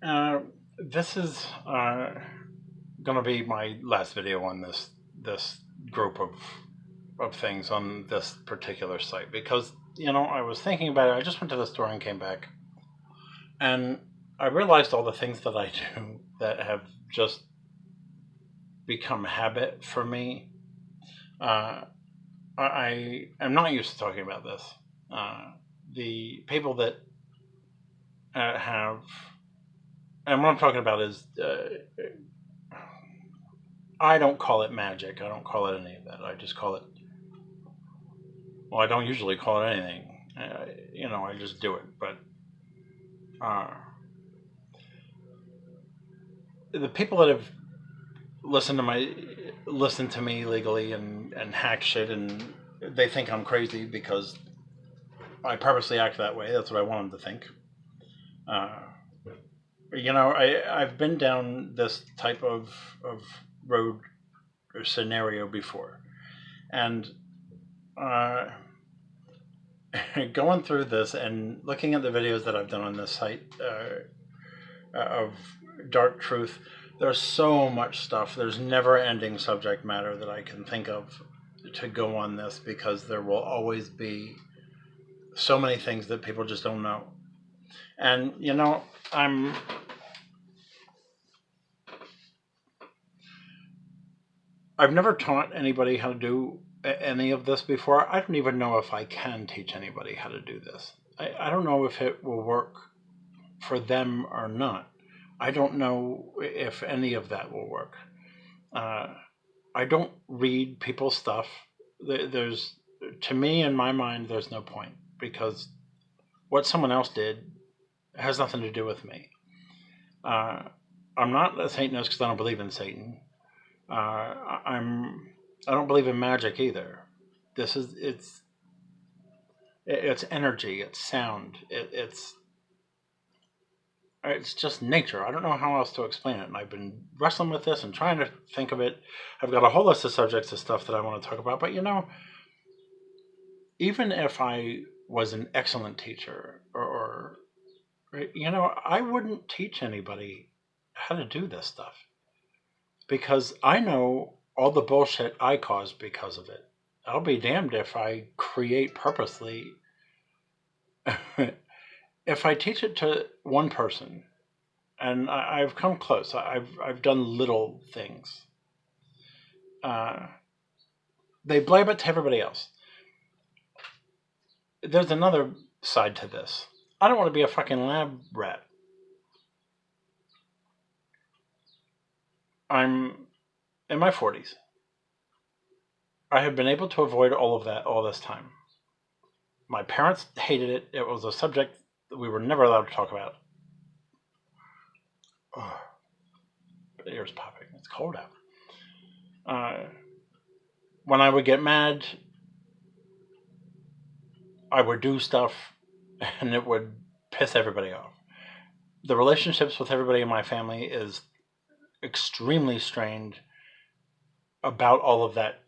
Uh, this is going to be my last video on this group of things on this particular site because I was thinking about it. I just went to the store and came back, and I realized all the things that I do that have just become habit for me. I am not used to talking about this. The people that have, and what I'm talking about is, I don't call it magic. I don't call it any of that. I just call it, well, I don't usually call it anything. I just do it. But the people that have listened to me legally and hack shit, and they think I'm crazy because I purposely act that way. That's what I want them to think. I've been down this type of road or scenario before, and going through this and looking at the videos that I've done on this site of dark truth, there's so much stuff. There's never-ending subject matter that I can think of to go on this, because there will always be so many things that people just don't know. And I've never taught anybody how to do any of this before. I don't even know if I can teach anybody how to do this. I don't know if it will work for them or not. I don't know if any of that will work. I don't read people's stuff. To me, in my mind, there's no point, because what someone else did has nothing to do with me. I'm not a Satanist because I don't believe in Satan. I don't believe in magic either. It's energy, it's sound, it's just nature. I don't know how else to explain it. And I've been wrestling with this and trying to think of it. I've got a whole list of subjects of stuff that I want to talk about. But even if I was an excellent teacher, or I wouldn't teach anybody how to do this stuff, because I know all the bullshit I caused because of it. I'll be damned if I create purposely. If I teach it to one person, and I've come close, I've done little things. They blame it to everybody else. There's another side to this. I don't want to be a fucking lab rat. I'm in my 40s. I have been able to avoid all of that all this time. My parents hated it. It was a subject that we were never allowed to talk about. Oh, the ear's popping. It's cold out. When I would get mad, I would do stuff, and it would piss everybody off. The relationships with everybody in my family is extremely strained about all of that,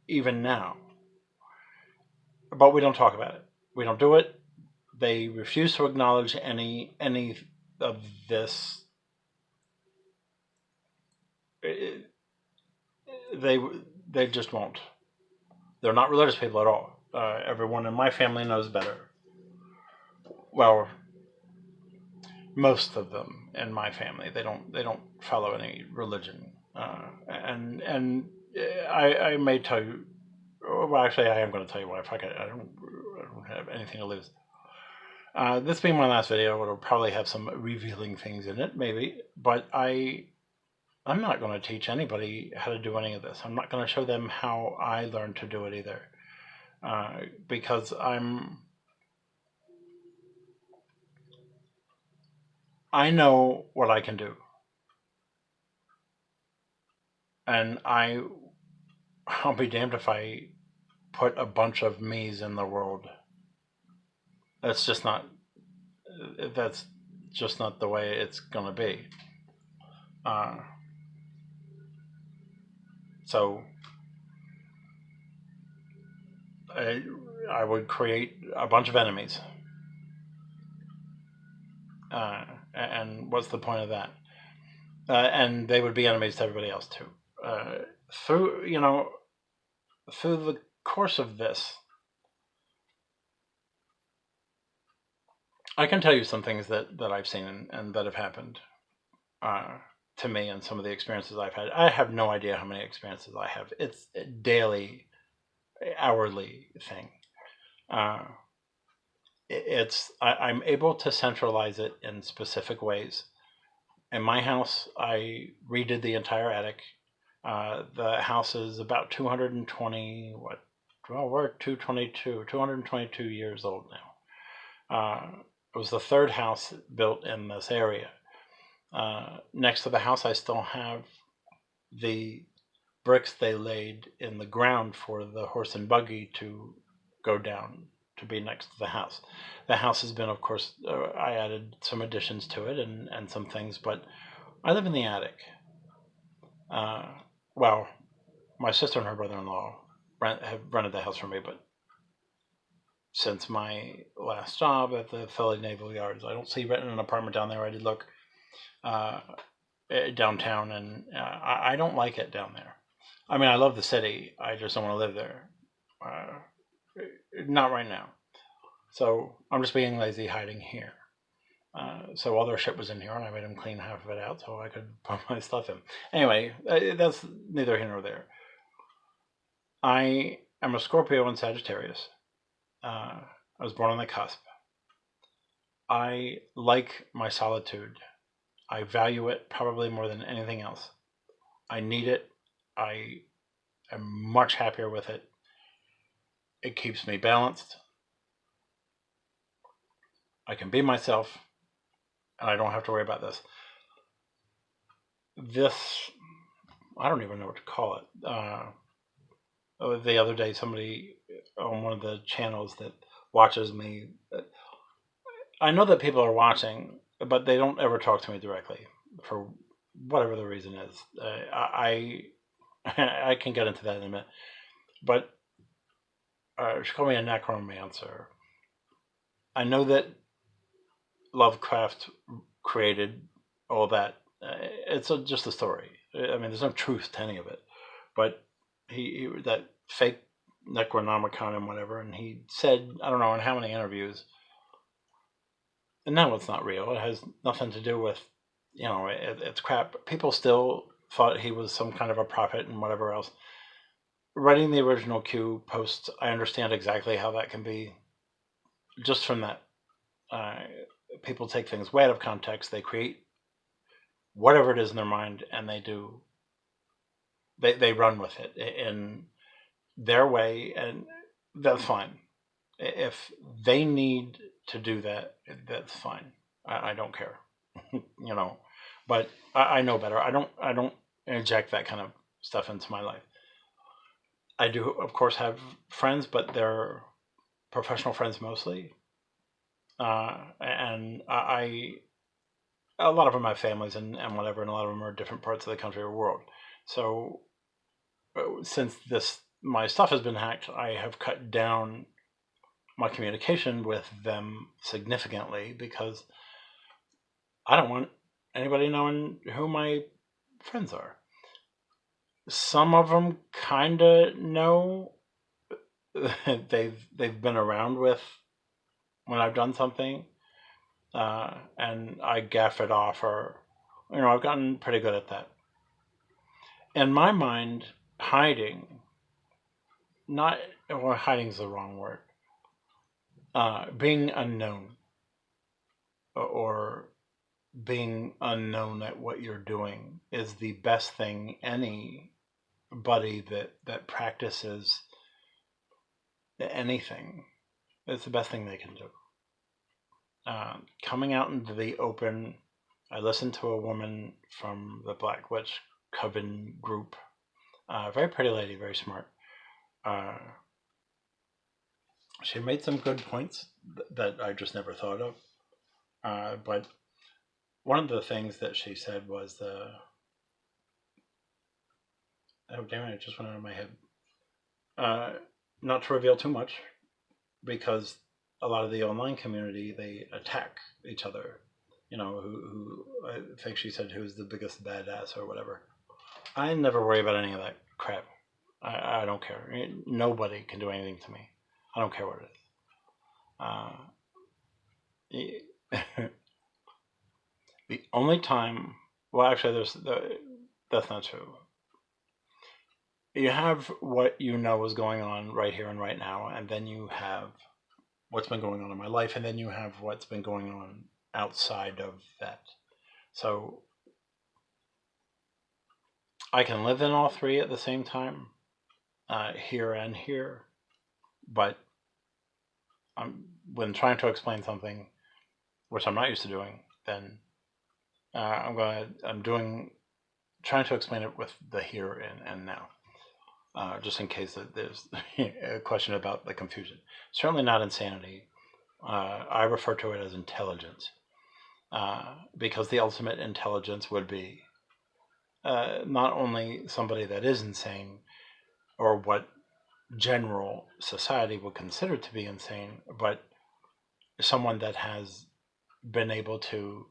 even now. But we don't talk about it. We don't do it. They refuse to acknowledge any of this. They just won't. They're not religious people at all. Everyone in my family knows better. Well, most of them in my family, they don't follow any religion. And I may tell you. Well, actually, I am going to tell you why. Fuck it. I don't have anything to lose. This being my last video, it'll probably have some revealing things in it, maybe. But I'm not going to teach anybody how to do any of this. I'm not going to show them how I learned to do it either. Because I know what I can do. And I'll be damned if I put a bunch of me's in the world. That's just not the way it's gonna be. So I would create a bunch of enemies. And what's the point of that? And they would be enemies to everybody else too. Through the course of this, I can tell you some things that I've seen and that have happened to me and some of the experiences I've had. I have no idea how many experiences I have. It's a daily, hourly thing. I'm able to centralize it in specific ways. In my house, I redid the entire attic. The house is about 220, we're 222 years old now. It was the third house built in this area. Next to the house, I still have the bricks they laid in the ground for the horse and buggy to go down to be next to the house. The house has been, of course, I added some additions to it and some things, but I live in the attic. Well, my sister and her brother-in-law have rented the house for me, but since my last job at the Philly Naval Yards, I don't see renting an apartment down there. I did look downtown, and I don't like it down there. I mean, I love the city. I just don't want to live there. Not right now. So I'm just being lazy hiding here. So all their shit was in here, and I made them clean half of it out so I could put my stuff in. Anyway, that's neither here nor there. I am a Scorpio and Sagittarius. I was born on the cusp. I like my solitude. I value it probably more than anything else. I need it. I am much happier with it. It keeps me balanced. I can be myself, and I don't have to worry about this. I don't even know what to call it. The other day, somebody on one of the channels that watches me, I know that people are watching, but they don't ever talk to me directly for whatever the reason is. I can get into that in a minute. But she called me a necromancer. I know that Lovecraft created all that. It's just a story. I mean, there's no truth to any of it. But he that fake Necronomicon and whatever, and he said, I don't know in how many interviews, and now it's not real. It has nothing to do with, it's crap. People still thought he was some kind of a prophet and whatever else. Writing the original Q post, I understand exactly how that can be. Just from that, people take things way out of context. They create whatever it is in their mind, and they run with it in their way, and that's fine. If they need to do that, that's fine. I don't care, But I know better. I don't inject that kind of stuff into my life. I do, of course, have friends, but they're professional friends mostly. And a lot of them have families and whatever, and a lot of them are different parts of the country or world. So since my stuff has been hacked, I have cut down my communication with them significantly because I don't want anybody knowing who my friends are. Some of them kind of know. They've been around with when I've done something, and I gaff it off, or I've gotten pretty good at that. In my mind, hiding's the wrong word. Being unknown, or being unknown at what you're doing, is the best thing anybody that practices anything, it's the best thing they can do. Coming out into the open, I listened to a woman from the Black Witch Coven group, very pretty lady, very smart. She made some good points that I just never thought of. But one of the things that she said was oh damn it, it just went out of my head. Not to reveal too much, because a lot of the online community, they attack each other who I think she said who's the biggest badass or whatever. I never worry about any of that crap. I don't care. Nobody can do anything to me. I don't care what it is. The only time, well, actually, that's not true. You have what you know is going on right here and right now, and then you have what's been going on in my life, and then you have what's been going on outside of that. So I can live in all three at the same time, here and here, but when trying to explain something, which I'm not used to doing, then I'm trying to explain it with the here and now. Just in case that there's a question about the confusion. Certainly not insanity. I refer to it as intelligence, because the ultimate intelligence would be not only somebody that is insane, or what general society would consider to be insane, but someone that has been able to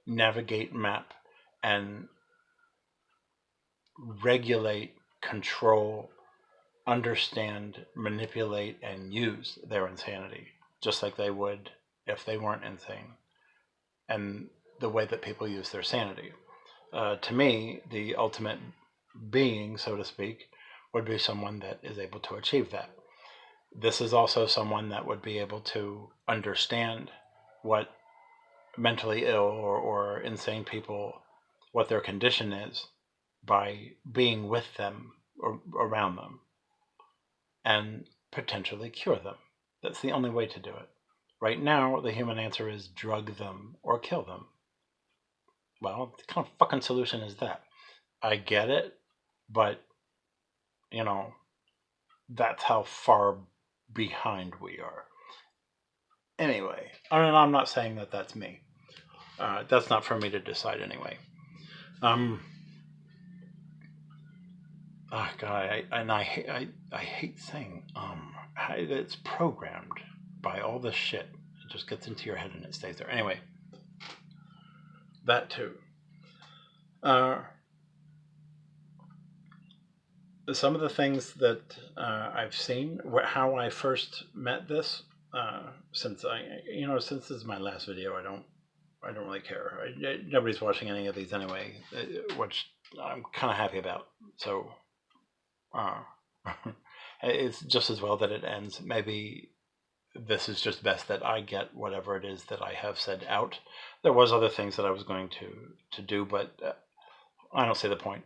navigate, map, and regulate, control, understand, manipulate, and use their insanity, just like they would if they weren't insane, and the way that people use their sanity. To me, the ultimate being, so to speak, would be someone that is able to achieve that. This is also someone that would be able to understand what mentally ill or insane people, what their condition is, by being with them or around them, and potentially cure them. That's the only way to do it. Right now, the human answer is drug them or kill them. Well, what kind of fucking solution is that? I get it, but, that's how far behind we are. Anyway, I'm not saying that that's me. That's not for me to decide anyway. Oh God, I hate saying it's programmed by all this shit. It just gets into your head and it stays there. Anyway, that too. Some of the things that I've seen, how I first met this, since since this is my last video, I don't really care. Nobody's watching any of these anyway, which I'm kind of happy about. So it's just as well that it ends. Maybe this is just best that I get whatever it is that I have said out. There was other things that I was going to do, but I don't see the point.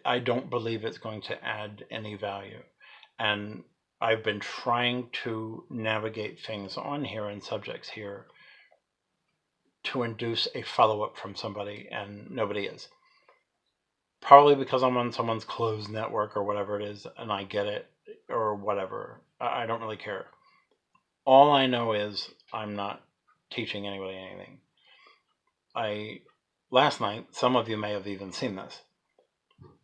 I don't believe it's going to add any value. And I've been trying to navigate things on here and subjects here to induce a follow-up from somebody, and nobody is. Probably because I'm on someone's closed network or whatever it is, and I get it, or whatever. I don't really care. All I know is I'm not teaching anybody anything. Last night, some of you may have even seen this.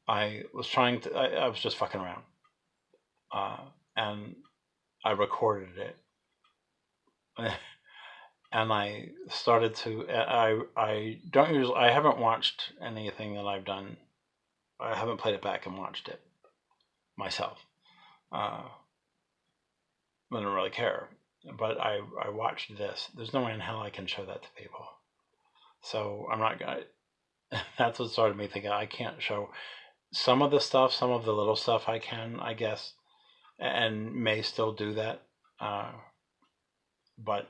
I was just fucking around. And I recorded it. And I started to, I haven't watched anything that I've done. I haven't played it back and watched it myself. I don't really care. But I watched this. There's no way in hell I can show that to people. So I'm not going to, that's what started me thinking, I can't show some of the stuff, some of the little stuff I can, I guess, and may still do that. But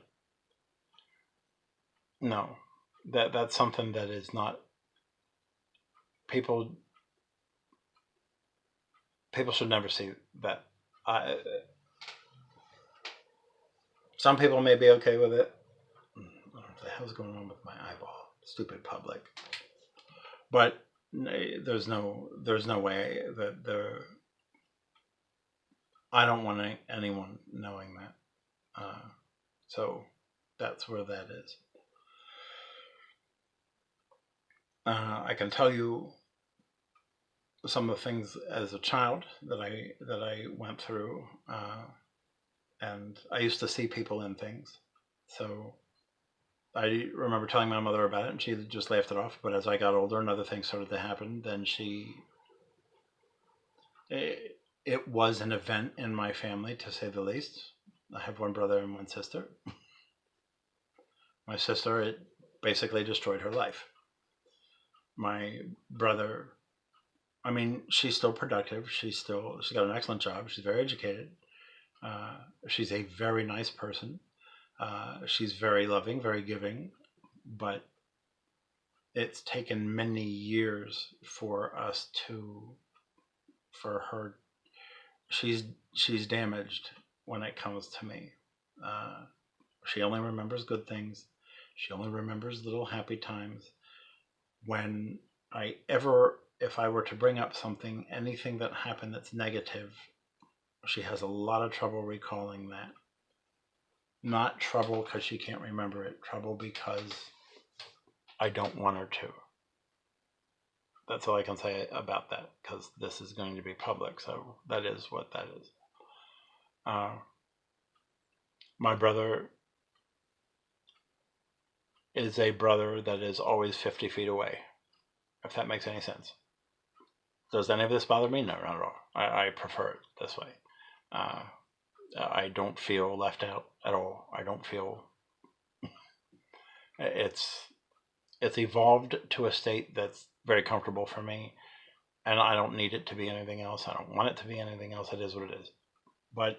no, that's something that is not, people should never see that. Some people may be okay with it. What the hell's going on with my eyeball? Stupid public. But there's no way that I don't want anyone knowing that. So that's where that is. I can tell you some of the things as a child that I went through, and I used to see people in things. So I remember telling my mother about it, and she just laughed it off. But as I got older and other things started to happen, then it was an event in my family, to say the least. I have one brother and one sister. My sister, it basically destroyed her life. My brother, I mean, she's still productive. She's got an excellent job. She's very educated. She's a very nice person. She's very loving, very giving, but it's taken many years for her. She's damaged when it comes to me. She only remembers good things. She only remembers little happy times. When if I were to bring up anything that happened that's negative, she has a lot of trouble recalling that. Not trouble because she can't remember it, trouble because I don't want her to. That's all I can say about that, because this is going to be public, so that is what that is. My brother is a brother that is always 50 feet away, if that makes any sense. Does any of this bother me? No, not at all. I prefer it this way. I don't feel left out at all. I don't feel... It's evolved to a state that's very comfortable for me, and I don't need it to be anything else. I don't want it to be anything else. It is what it is. But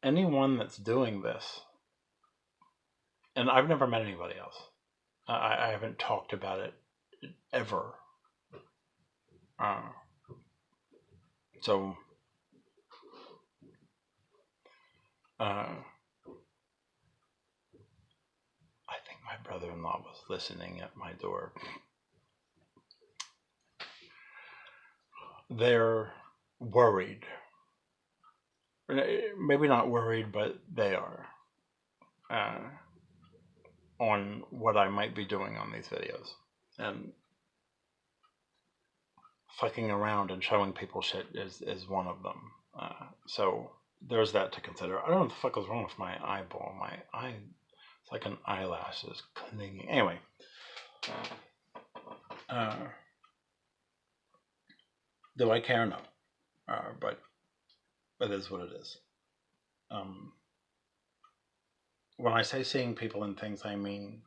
anyone that's doing this, and I've never met anybody else. I haven't talked about it ever. So I think my brother-in-law was listening at my door. They're worried. Maybe not worried, but they are. On what I might be doing on these videos. And fucking around and showing people shit is one of them. So there's that to consider. I don't know what the fuck was wrong with my eyeball. My eye, it's like an eyelash is clinging. Anyway. Do I care? No. But it is what it is. When I say seeing people and things, I mean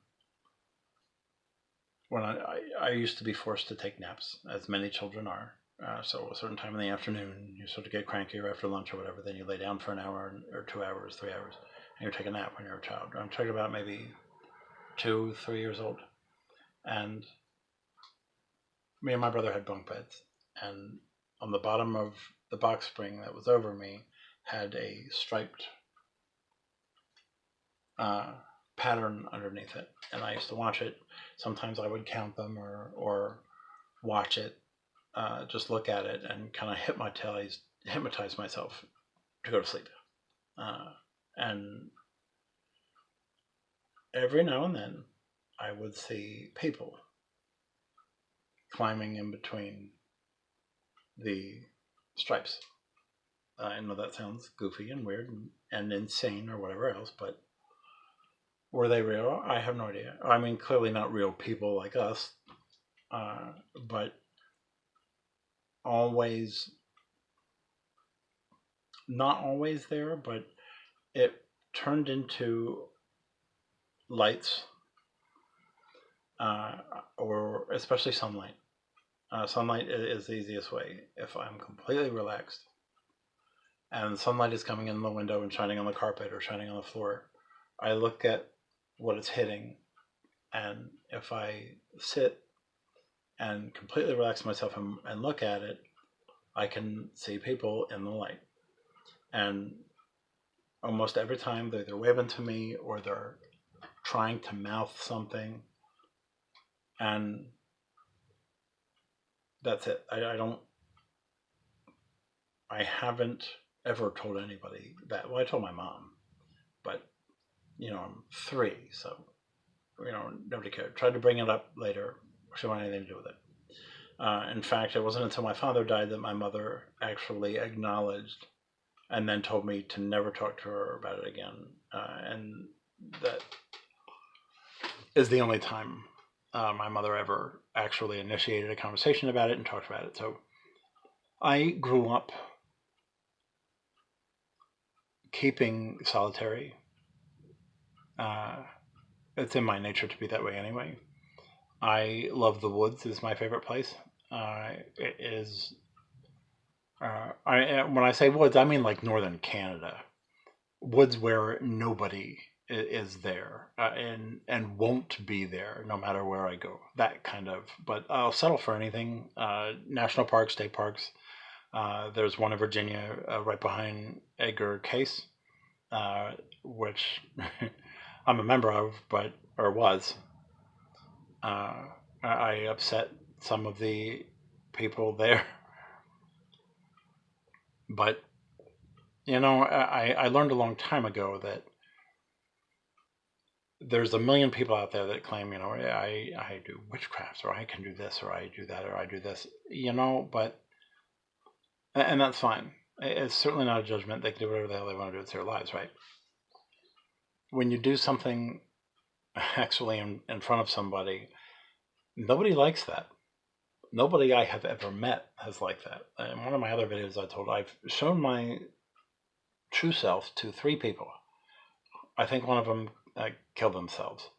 when I used to be forced to take naps, as many children are. So a certain time in the afternoon, you sort of get cranky, or after lunch or whatever, then you lay down for an hour or 2 hours, 3 hours, and you take a nap when you're a child. I'm talking about maybe 2, 3 years old. And me and my brother had bunk beds, and on the bottom of the box spring that was over me had a striped pattern underneath it, and I used to watch it. Sometimes I would count them or watch it, just look at it and kind of hypnotize myself to go to sleep. And every now and then I would see people climbing in between the stripes. I know that sounds goofy and weird and insane or whatever else, but were they real? I have no idea. I mean, clearly not real people like us, but not always there, but it turned into lights, or especially sunlight. Sunlight is the easiest way. If I'm completely relaxed and sunlight is coming in the window and shining on the carpet or shining on the floor, I look at what it's hitting, and if I sit and completely relax myself and look at it, I can see people in the light. And almost every time they're either waving to me or they're trying to mouth something, and that's it. I haven't ever told anybody that. Well, I told my mom, but I'm 3, so nobody cared. Tried to bring it up later. She wanted anything to do with it. In fact, it wasn't until my father died that my mother actually acknowledged and then told me to never talk to her about it again. And that is the only time my mother ever actually initiated a conversation about it and talked about it. So I grew up keeping solitary. Uh, it's in my nature to be that way anyway. I love the woods. It's my favorite place. It is. When I say woods, I mean like northern Canada, woods where nobody is there and won't be there no matter where I go. That kind of. But I'll settle for anything. National parks, state parks. There's one in Virginia right behind Edgar Case, which I'm a member of, or was. Uh, I upset some of the people there, but I learned a long time ago that there's a million people out there that claim, I do witchcraft, or I can do this, or I do that, or I do this, but, and that's fine. It's certainly not a judgment. They can do whatever the hell they want to do. It's their lives, right? When you do something actually in front of somebody, nobody likes that. Nobody I have ever met has liked that. In one of my other videos I told, I've shown my true self to 3 people. I think one of them killed themselves,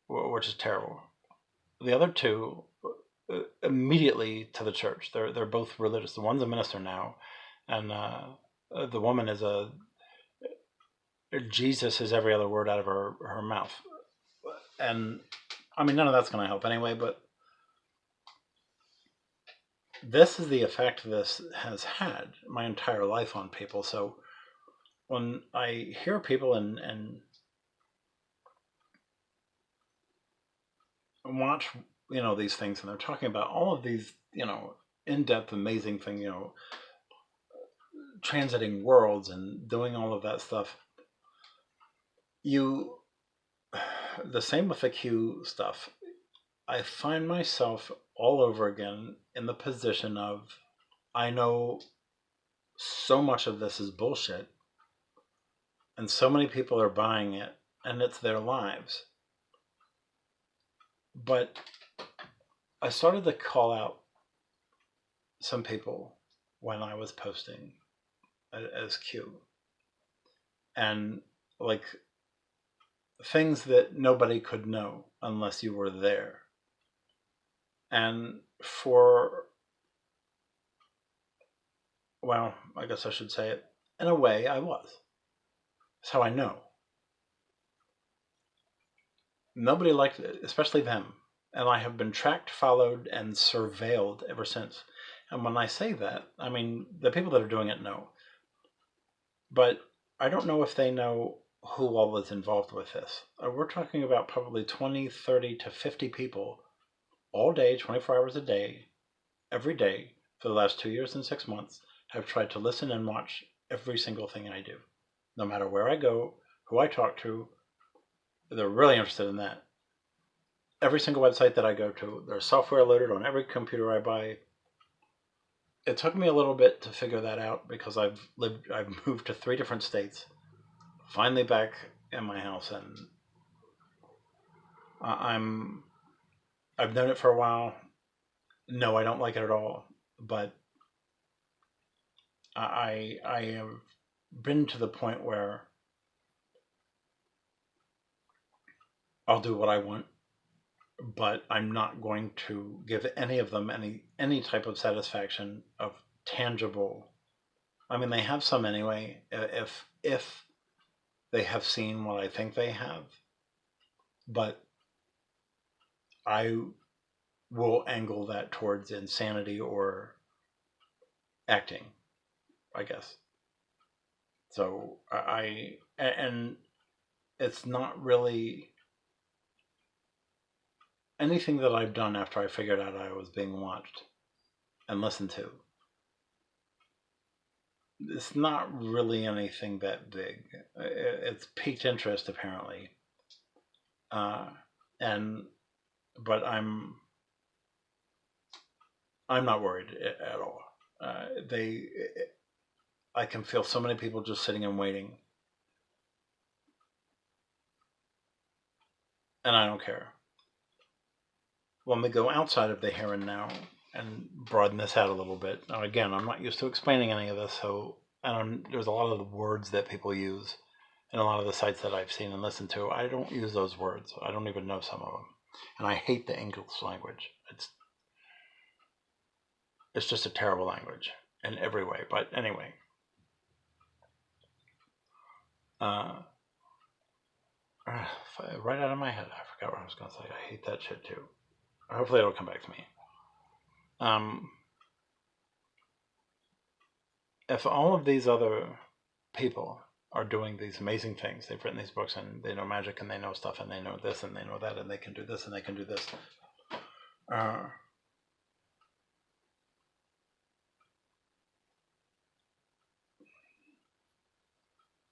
which is terrible. The other 2 immediately to the church. They're both religious. The one's a minister now, and the woman is Jesus is every other word out of her mouth. And I mean, none of that's going to help anyway, but this is the effect this has had my entire life on people. So when I hear people and watch, these things, and they're talking about all of these, in-depth, amazing thing, transiting worlds and doing all of that stuff, the same with the Q stuff. I find myself all over again in the position of, I know so much of this is bullshit, and so many people are buying it, and it's their lives. But I started to call out some people when I was posting as Q, and like things that nobody could know unless you were there. And I guess I should say it, in a way I was. That's how I know. Nobody liked it, especially them. And I have been tracked, followed, and surveilled ever since. And when I say that, I mean, the people that are doing it know. But I don't know if they know who all is involved with this. We're talking about probably 20, 30 to 50 people all day, 24 hours a day, every day, for the last 2 years and 6 months, have tried to listen and watch every single thing I do. No matter where I go, who I talk to, they're really interested in that. Every single website that I go to, there's software loaded on every computer I buy. It took me a little bit to figure that out because I've moved to 3 different states, finally back in my house, and I've known it for a while. No, I don't like it at all, but I have been to the point where I'll do what I want, but I'm not going to give any of them any type of satisfaction of tangible. I mean, they have some anyway, if they have seen what I think they have, but I will angle that towards insanity or acting, I guess. So and it's not really anything that I've done after I figured out I was being watched and listened to. It's not really anything that big. It's piqued interest apparently, but I'm not worried at all. I can feel so many people just sitting and waiting. and I don't care. When we go outside of the here and now and broaden this out a little bit. Now, again, I'm not used to explaining any of this, so there's a lot of the words that people use in a lot of the sites that I've seen and listened to. I don't use those words. I don't even know some of them. And I hate the English language. It's just a terrible language in every way. But anyway, right out of my head, I forgot what I was going to say. I hate that shit too. Hopefully it'll come back to me. If all of these other people are doing these amazing things, they've written these books and they know magic and they know stuff and they know this and they know that and they can do this and they can do this,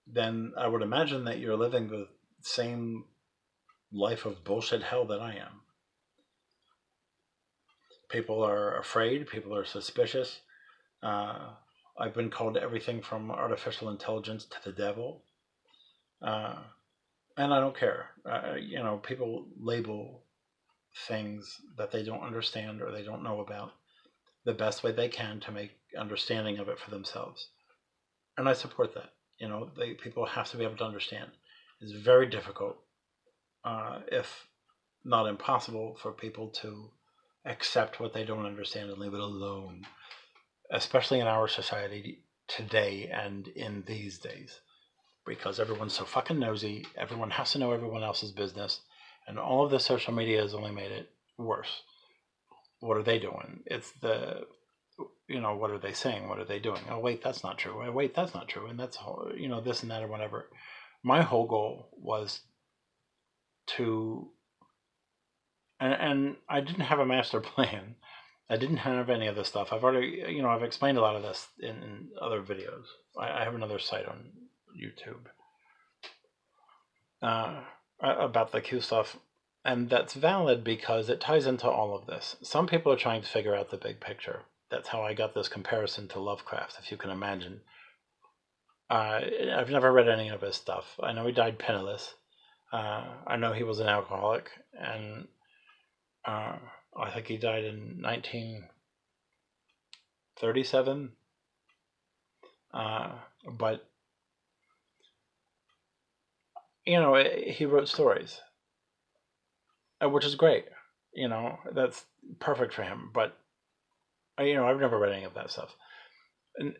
then I would imagine that you're living the same life of bullshit hell that I am. People are afraid. People are suspicious. I've been called everything from artificial intelligence to the devil. And I don't care. People label things that they don't understand or they don't know about the best way they can to make understanding of it for themselves. And I support that. People have to be able to understand. It's very difficult, if not impossible, for people to accept what they don't understand and leave it alone, especially in our society today and in these days, because everyone's so fucking nosy. Everyone has to know everyone else's business, and all of the social media has only made it worse. What are they doing? It's what are they saying? What are they doing? Oh, wait, that's not true. Oh, wait, that's not true. And that's, this and that or whatever. My whole goal was to, and I didn't have a master plan. I didn't have any of this stuff. I've already, I've explained a lot of this in other videos. I have another site on YouTube about the Q stuff. And that's valid because it ties into all of this. Some people are trying to figure out the big picture. That's how I got this comparison to Lovecraft, if you can imagine. I've never read any of his stuff. I know he died penniless. I know he was an alcoholic, and I think he died in 1937. But he wrote stories, which is great. That's perfect for him. But I've never read any of that stuff. And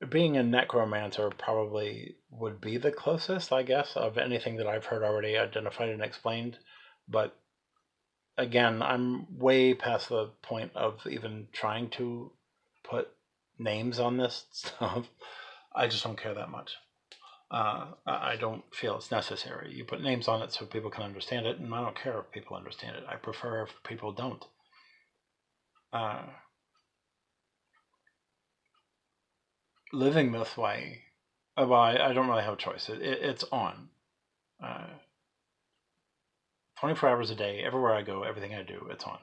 being a necromancer probably would be the closest, I guess, of anything that I've heard already identified and explained. But again, I'm way past the point of even trying to put names on this stuff. I just don't care that much. I don't feel it's necessary. You put names on it so people can understand it, and I don't care if people understand it. I prefer if people don't. Living this way, well, I don't really have a choice. It's on. 24 hours a day, everywhere I go, everything I do, it's on.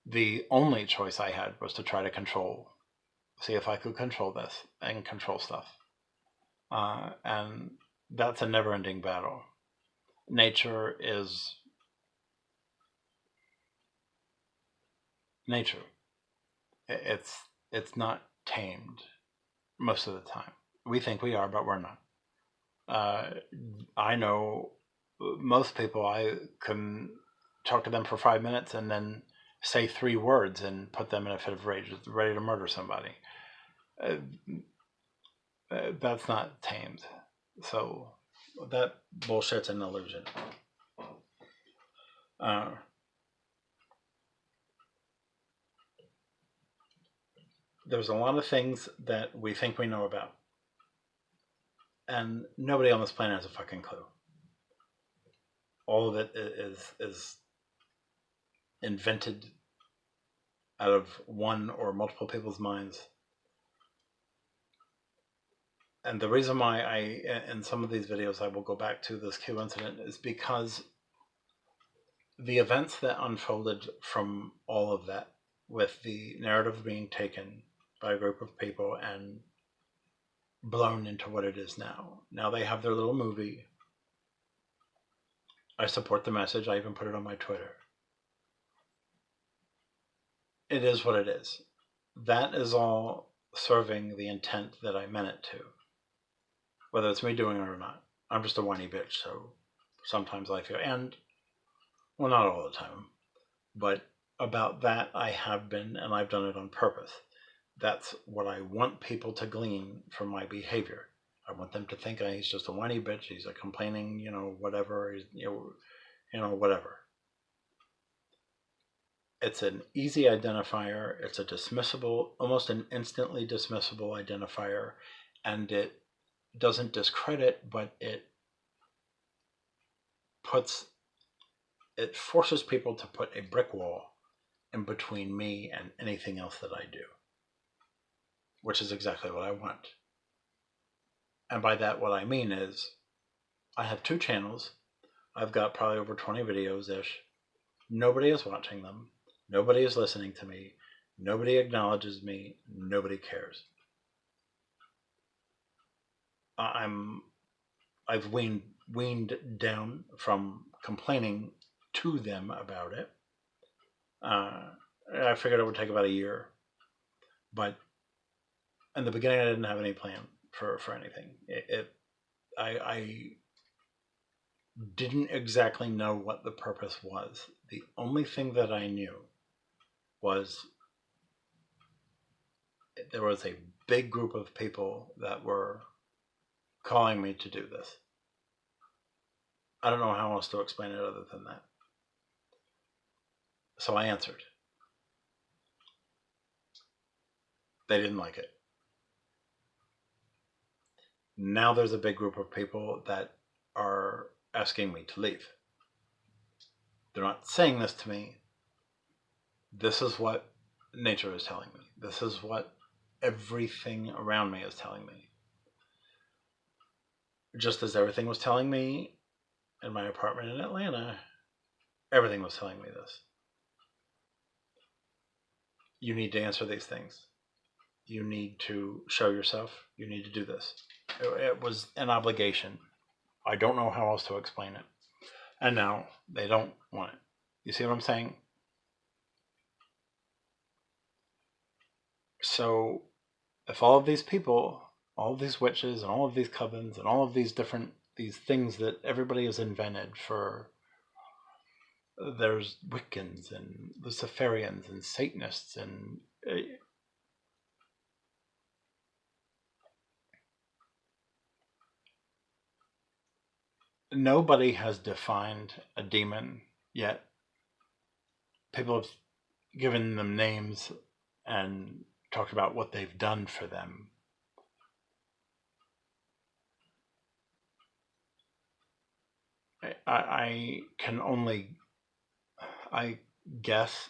The only choice I had was to try to see if I could control this and control stuff. And that's a never-ending battle. Nature is nature. It's not tamed most of the time. We think we are, but we're not. I know most people, I can talk to them for 5 minutes and then say 3 words and put them in a fit of rage, ready to murder somebody. That's not tamed. So that bullshit's an illusion. There's a lot of things that we think we know about, and nobody on this planet has a fucking clue. All of it is invented out of one or multiple people's minds. And the reason why in some of these videos, I will go back to this Q incident is because the events that unfolded from all of that, with the narrative being taken by a group of people and blown into what it is now. Now they have their little movie. I support the message. I even put it on my Twitter. It is what it is. That is all serving the intent that I meant it to. Whether it's me doing it or not. I'm just a whiny bitch, so sometimes I feel, and, well, not all the time, but about that I have been, and I've done it on purpose. That's what I want people to glean from my behavior. I want them to think he's just a whiny bitch, he's a complaining, whatever, whatever. It's an easy identifier. It's a dismissible, almost an instantly dismissible identifier, and it doesn't discredit, but it forces people to put a brick wall in between me and anything else that I do, which is exactly what I want. And by that, what I mean is, I have 2 channels. I've got probably over 20 videos-ish. Nobody is watching them. Nobody is listening to me. Nobody acknowledges me. Nobody cares. I've weaned down from complaining to them about it. I figured it would take about a year, but in the beginning I didn't have any plan for anything. I didn't exactly know what the purpose was. The only thing that I knew was there was a big group of people that were calling me to do this. I don't know how else to explain it other than that. So I answered. They didn't like it. Now there's a big group of people that are asking me to leave. They're not saying this to me. This is what nature is telling me. This is what everything around me is telling me. Just as everything was telling me in my apartment in Atlanta, everything was telling me this. You need to answer these things. You need to show yourself. You need to do this. It was an obligation. I don't know how else to explain it. And now they don't want it. You see what I'm saying? So if all of these people, all of these witches and all of these covens and all of these things that everybody has invented for, there's Wiccans and Luciferians and Satanists and nobody has defined a demon yet. People have given them names and talked about what they've done for them. I can only, I guess,